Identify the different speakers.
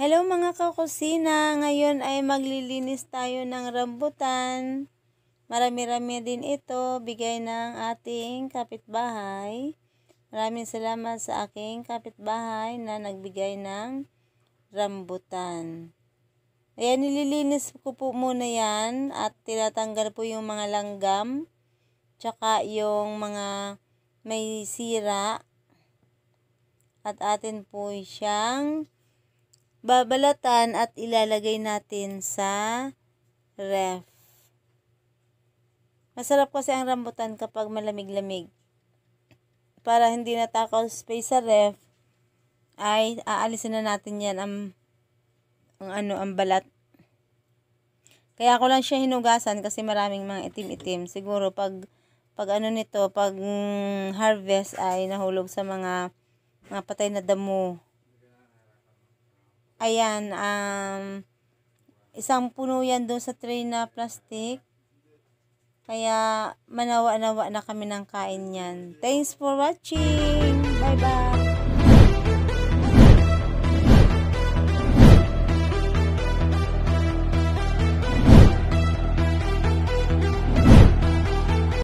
Speaker 1: Hello mga kakusina, ngayon ay maglilinis tayo ng rambutan. Marami-rami din ito, bigay ng ating kapitbahay. Maraming salamat sa aking kapitbahay na nagbigay ng rambutan. Ayan, nililinis ko po muna yan at tinatanggal po yung mga langgam, tsaka yung mga may sira. At atin po siyang babalatan at ilalagay natin sa ref. Masarap kasi ang rambutan kapag malamig-lamig. Para hindi natakaw space sa ref, ay aalisin na natin yan ang balat. Kaya ako lang siya hinugasan kasi maraming mga itim-itim. Siguro pag harvest ay nahulog sa mga patay na damo. Ayan, isang puno yan doon sa tray na plastic. Kaya manawa-nawa na kami ng kain yan. Thanks for watching. Bye-bye.